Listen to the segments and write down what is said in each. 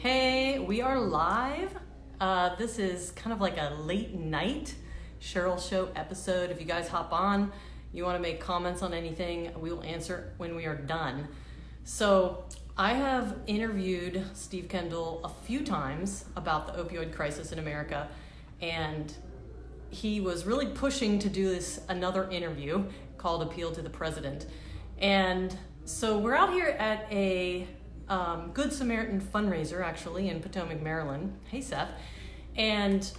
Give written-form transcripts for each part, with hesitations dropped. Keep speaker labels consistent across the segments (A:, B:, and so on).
A: Hey, we are live. This is kind of like a late night Cheryl Show episode. If you guys hop on, you want to make comments on anything, we will answer when we are done. So I have interviewed Steve Kendall a few times about the opioid crisis in America, and he was really pushing to do another interview called Appeal to the President. And so we're out here at a Good Samaritan fundraiser, actually, in Potomac, Maryland. Hey, Seth. And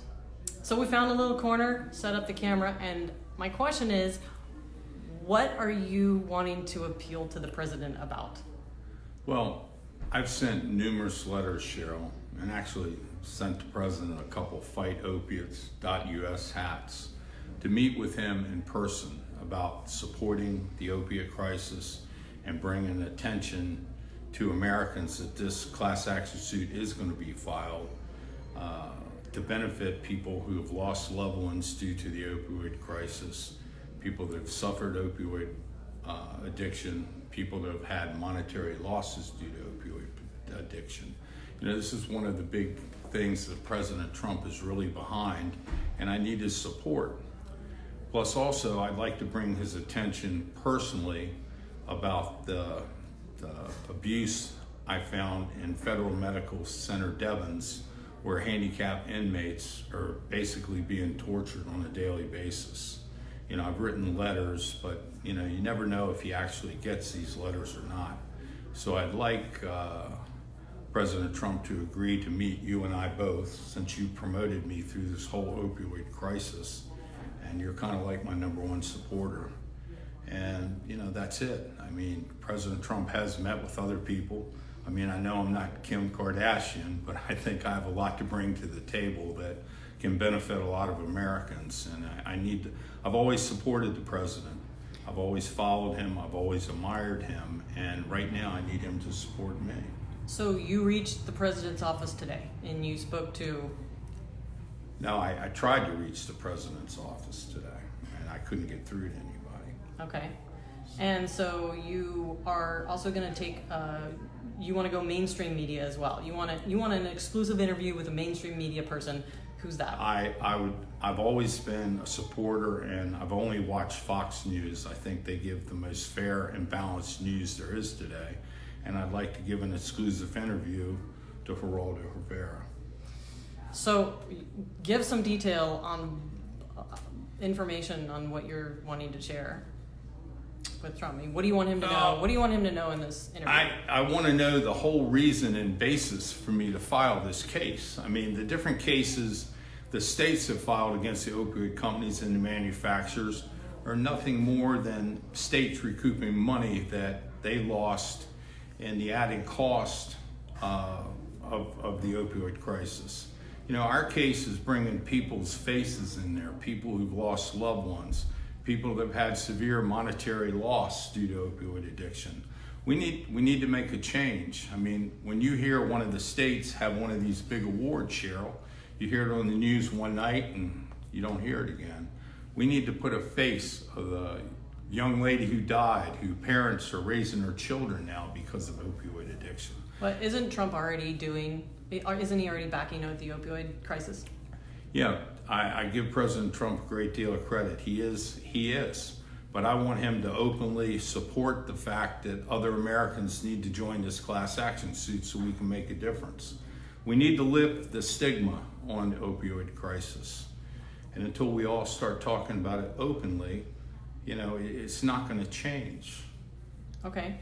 A: so we found a little corner, set up the camera, and my question is, what are you wanting to appeal to the president about?
B: Well, I've sent numerous letters, Cheryl, and actually sent the president a couple FightOpiates.us hats to meet with him in person about supporting the opiate crisis and bringing attention to Americans that this class action suit is going to be filed to benefit people who have lost loved ones due to the opioid crisis, people that have suffered opioid addiction, people that have had monetary losses due to opioid addiction. You know, this is one of the big things that President Trump is really behind, and I need his support. Plus also, I'd like to bring his attention personally about the abuse I found in Federal Medical Center Devens, where handicapped inmates are basically being tortured on a daily basis. You know, I've written letters, but you know, you never know if he actually gets these letters or not. So I'd like President Trump to agree to meet you and I both, since you promoted me through this whole opioid crisis, and you're kind of like my #1 supporter. And you know, that's it. I mean, President Trump has met with other people. I mean, I know I'm not Kim Kardashian, but I think I have a lot to bring to the table that can benefit a lot of Americans. And I've always supported the president. I've always followed him. I've always admired him. And right now I need him to support me.
A: So you reached the president's office today and you spoke to...
B: No, I tried to reach the president's office today and I couldn't get through to anybody.
A: Okay. And so you are also going to take, you want to go mainstream media as well. You want an exclusive interview with a mainstream media person. Who's that? I've
B: always been a supporter, and I've only watched Fox News. I think they give the most fair and balanced news there is today. And I'd like to give an exclusive interview to Geraldo Rivera.
A: So give some detail on information on what you're wanting to share with Trump. I mean, what do you want him to know? What do you want him to know in this interview?
B: I want to know the whole reason and basis for me to file this case. I mean, the different cases the states have filed against the opioid companies and the manufacturers are nothing more than states recouping money that they lost in the added cost of the opioid crisis. You know, our case is bringing people's faces in there, people who've lost loved ones, people that have had severe monetary loss due to opioid addiction. We need to make a change. I mean, when you hear one of the states have one of these big awards, Cheryl, you hear it on the news one night and you don't hear it again. We need to put a face of the young lady who died, whose parents are raising her children now because of opioid addiction.
A: But isn't Trump already isn't he already backing out the opioid crisis?
B: Yeah, I give President Trump a great deal of credit. He is. But I want him to openly support the fact that other Americans need to join this class action suit so we can make a difference. We need to lift the stigma on the opioid crisis. And until we all start talking about it openly, you know, it's not going to change.
A: Okay.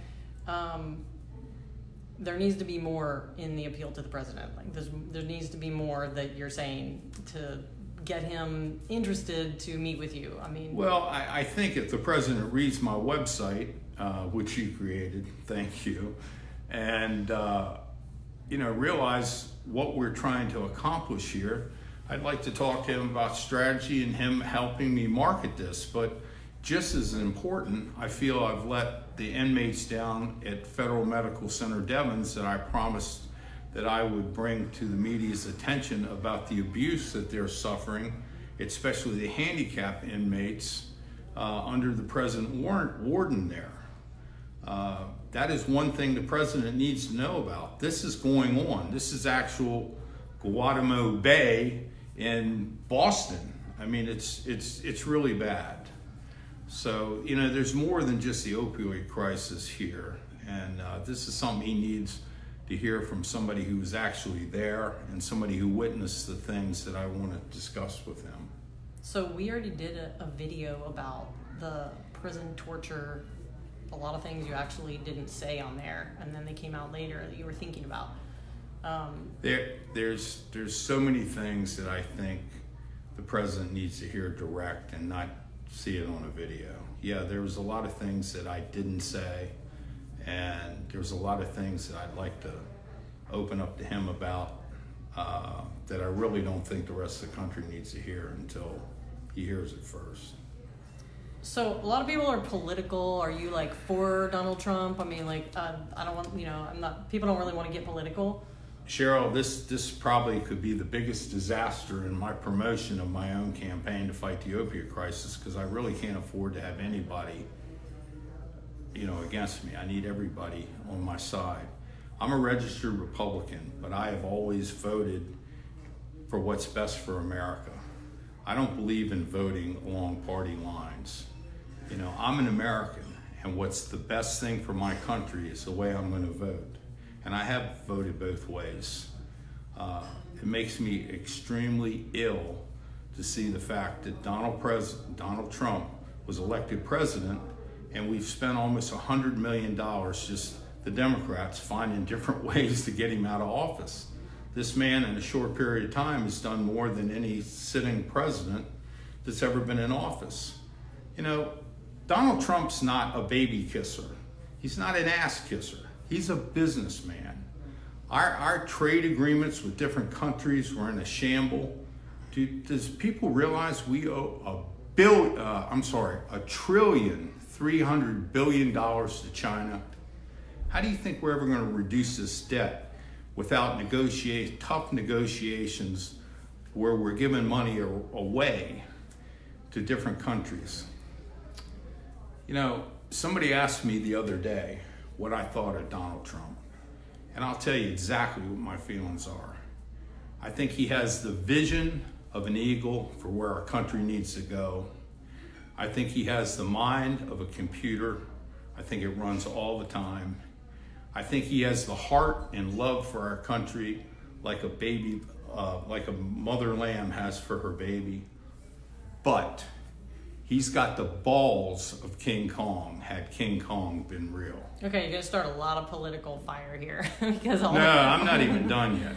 A: There needs to be more in the appeal to the president. Like there needs to be more that you're saying to get him interested to meet with you. I mean,
B: well, I think if the president reads my website, which you created, thank you, and you know, realize what we're trying to accomplish here, I'd like to talk to him about strategy and him helping me market this. But just as important, I feel I've let the inmates down at Federal Medical Center Devens that I promised that I would bring to the media's attention about the abuse that they're suffering, especially the handicapped inmates under the present warden there. That is one thing the president needs to know about. This is going on. This is actual Guantanamo Bay in Boston. I mean, it's really bad. So, you know, there's more than just the opioid crisis here. And this is something he needs to hear from somebody who was actually there and somebody who witnessed the things that I want to discuss with him.
A: So we already did a video about the prison torture, a lot of things you actually didn't say on there, and then they came out later that you were thinking about.
B: There's so many things that I think the president needs to hear direct and not see it on a video. Yeah, there was a lot of things that I didn't say, and there's a lot of things that I'd like to open up to him about that I really don't think the rest of the country needs to hear until he hears it first.
A: So a lot of people are political. Are you like for Donald Trump? I mean, like, I don't want, you know, I'm not, people don't really want to get political.
B: Cheryl, this probably could be the biggest disaster in my promotion of my own campaign to fight the opioid crisis, because I really can't afford to have anybody, you know, against me. I need everybody on my side. I'm a registered Republican, but I have always voted for what's best for America. I don't believe in voting along party lines. You know, I'm an American, and what's the best thing for my country is the way I'm going to vote. And I have voted both ways. It makes me extremely ill to see the fact that Donald Trump was elected president, and we've spent almost $100 million just the Democrats finding different ways to get him out of office. This man in a short period of time has done more than any sitting president that's ever been in office. You know, Donald Trump's not a baby kisser. He's not an ass kisser. He's a businessman. Our trade agreements with different countries were in a shamble. Does people realize we owe $1.3 trillion to China? How do you think we're ever going to reduce this debt without tough negotiations where we're giving money away to different countries? You know, somebody asked me the other day what I thought of Donald Trump, and I'll tell you exactly what my feelings are. I think he has the vision of an eagle for where our country needs to go. I think he has the mind of a computer. I think it runs all the time. I think he has the heart and love for our country like a baby, like a mother lamb has for her baby. But he's got the balls of King Kong, had King Kong been real.
A: Okay, you're gonna start a lot of political fire here.
B: I'm not even done yet.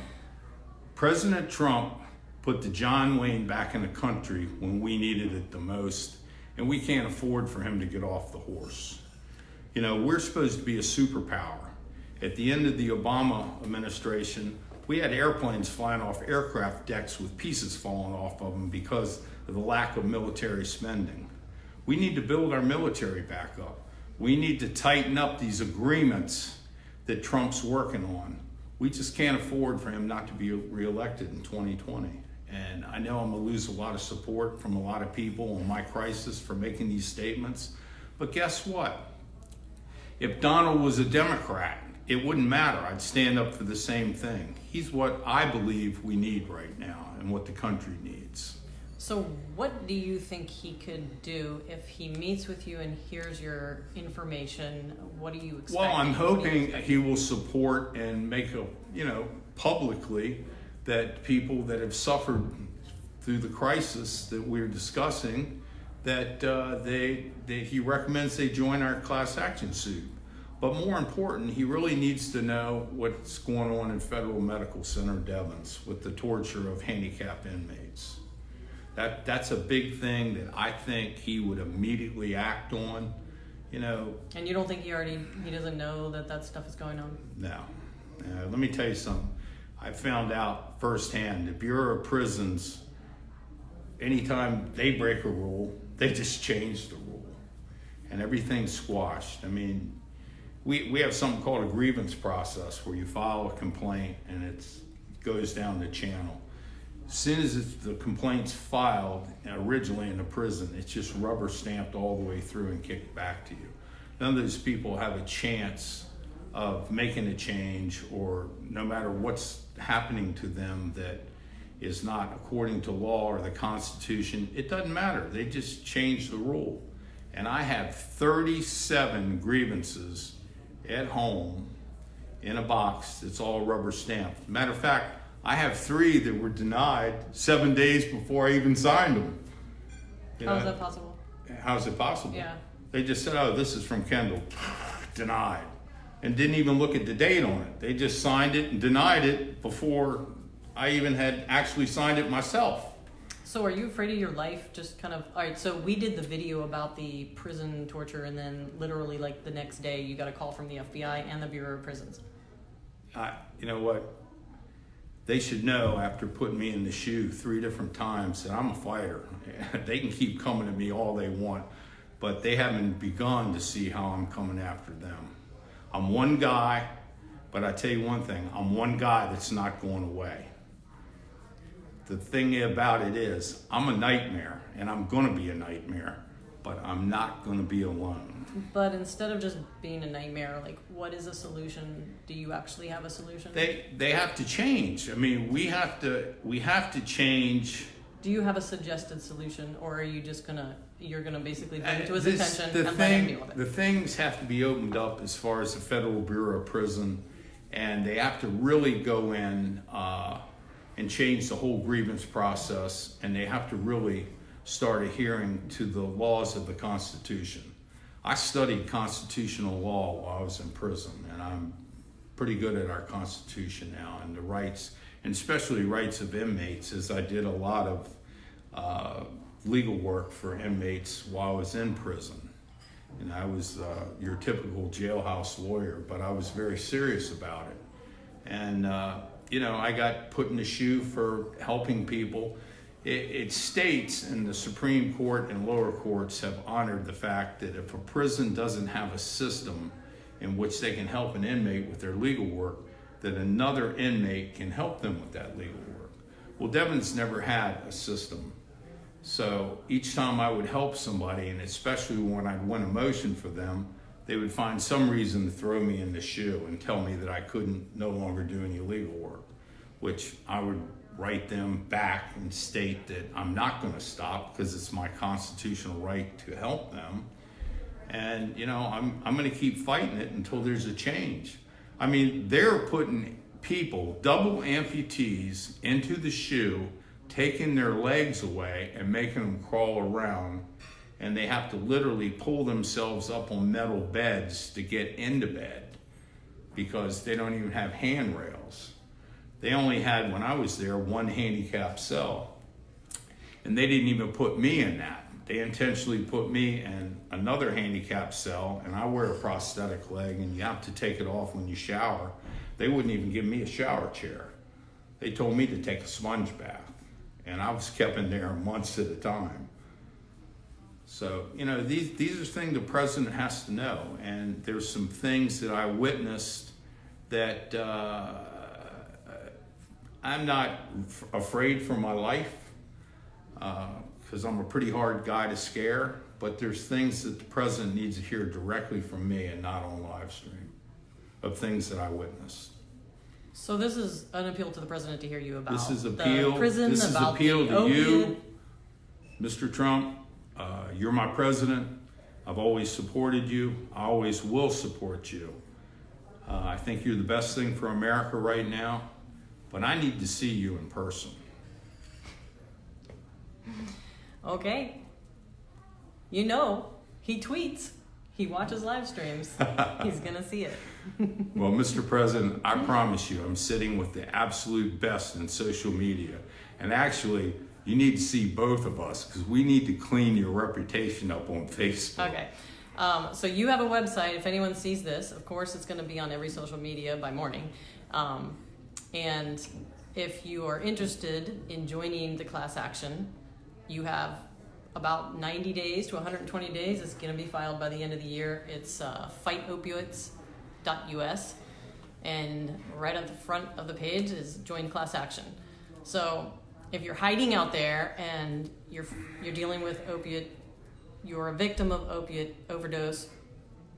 B: President Trump put the John Wayne back in the country when we needed it the most, and we can't afford for him to get off the horse. You know, we're supposed to be a superpower. At the end of the Obama administration, we had airplanes flying off aircraft decks with pieces falling off of them because of the lack of military spending. We need to build our military back up. We need to tighten up these agreements that Trump's working on. We just can't afford for him not to be reelected in 2020. And I know I'm gonna lose a lot of support from a lot of people on my crisis for making these statements, but guess what? If Donald was a Democrat, it wouldn't matter. I'd stand up for the same thing. He's what I believe we need right now and what the country needs.
A: So what do you think he could do if he meets with you and hears your information? What do you expect?
B: Well, I'm hoping he will support and make publicly that people that have suffered through the crisis that we're discussing, that he recommends they join our class action suit. But more important, he really needs to know what's going on in Federal Medical Center Devens with the torture of handicapped inmates. That's a big thing that I think he would immediately act on, you know.
A: And you don't think he doesn't know that stuff is going on?
B: No. Let me tell you something. I found out firsthand, the Bureau of Prisons, anytime they break a rule, they just change the rule. And everything's squashed. I mean, we have something called a grievance process where you file a complaint and it goes down the channel. As soon as the complaint's filed originally in the prison, it's just rubber stamped all the way through and kicked back to you. none of those people have a chance of making a change, or no matter what's happening to them that is not according to law or the Constitution, it doesn't matter. They just change the rule. And I have 37 grievances at home in a box that's all rubber stamped. Matter of fact, I have 3 that were denied 7 days before I even signed them.
A: How is that possible?
B: How's it possible?
A: Yeah.
B: They just said, oh, this is from Kendall. Denied. And didn't even look at the date on it. They just signed it and denied it before I even had actually signed it myself.
A: So are you afraid of your life? Just kind of, all right, so we did the video about the prison torture, and then literally like the next day you got a call from the FBI and the Bureau of Prisons.
B: You know what? They should know after putting me in the shoe 3 different times that I'm a fighter. They can keep coming at me all they want, but they haven't begun to see how I'm coming after them. I'm one guy, but I tell you one thing, I'm one guy that's not going away. The thing about it is, I'm a nightmare, and I'm gonna be a nightmare, but I'm not gonna be alone.
A: But instead of just being a nightmare, like, what is a solution? Do you actually have a solution?
B: They have to change. I mean, we have to change.
A: Do you have a suggested solution, or are you just you're gonna basically bring it to his attention and let him deal with it?
B: The things have to be opened up as far as the Federal Bureau of Prison, and they have to really go in and change the whole grievance process, and they have to really start adhering to the laws of the Constitution. I studied constitutional law while I was in prison, and I'm pretty good at our Constitution now and the rights, and especially rights of inmates, as I did a lot of legal work for inmates while I was in prison. And I was your typical jailhouse lawyer, but I was very serious about it. And I got put in the shoe for helping people. It states, and the Supreme Court and lower courts have honored the fact that if a prison doesn't have a system in which they can help an inmate with their legal work, that another inmate can help them with that legal work. Well, Devon's never had a system. So each time I would help somebody, and especially when I'd win a motion for them, they would find some reason to throw me in the shoe and tell me that I couldn't no longer do any legal work, which I would write them back and state that I'm not going to stop because it's my constitutional right to help them. And, I'm going to keep fighting it until there's a change. I mean, they're putting people, double amputees, into the shoe, taking their legs away and making them crawl around, and they have to literally pull themselves up on metal beds to get into bed because they don't even have handrails. They only had, when I was there, 1 handicapped cell, and they didn't even put me in that. They intentionally put me in another handicapped cell, and I wear a prosthetic leg, and you have to take it off when you shower. They wouldn't even give me a shower chair. They told me to take a sponge bath, and I was kept in there months at a time. So, these are things the president has to know, and there's some things that I witnessed that I'm not afraid for my life, because I'm a pretty hard guy to scare, but there's things that the president needs to hear directly from me and not on live stream of things that I witnessed.
A: So this is an appeal to the president to hear you about
B: this is
A: the
B: appeal,
A: prison,
B: this is
A: about
B: appeal
A: the
B: to
A: opiate.
B: you, Mr. Trump. You're my president. I've always supported you. I always will support you. I think you're the best thing for America right now, but I need to see you in person.
A: Okay. He tweets. He watches live streams. He's going to see it.
B: Well, Mr. President, I promise you, I'm sitting with the absolute best in social media. And actually, you need to see both of us because we need to clean your reputation up on Facebook.
A: Okay. So you have a website. If anyone sees this, of course, it's going to be on every social media by morning. And if you are interested in joining the class action, you have about 90 days to 120 days. It's going to be filed by the end of the year. It's FightOpioids.us. And right at the front of the page is join class action. So if you're hiding out there and you're dealing with opiate, you're a victim of opiate overdose,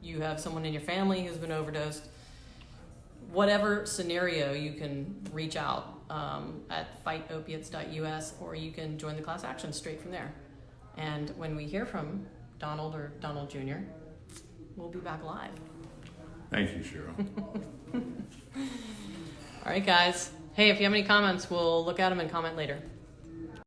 A: you have someone in your family who's been overdosed, whatever scenario, you can reach out at fightopiates.us, or you can join the class action straight from there. And when we hear from Donald or Donald Jr., we'll be back live.
B: Thank you, Cheryl.
A: All right, guys. Hey, if you have any comments, we'll look at them and comment later.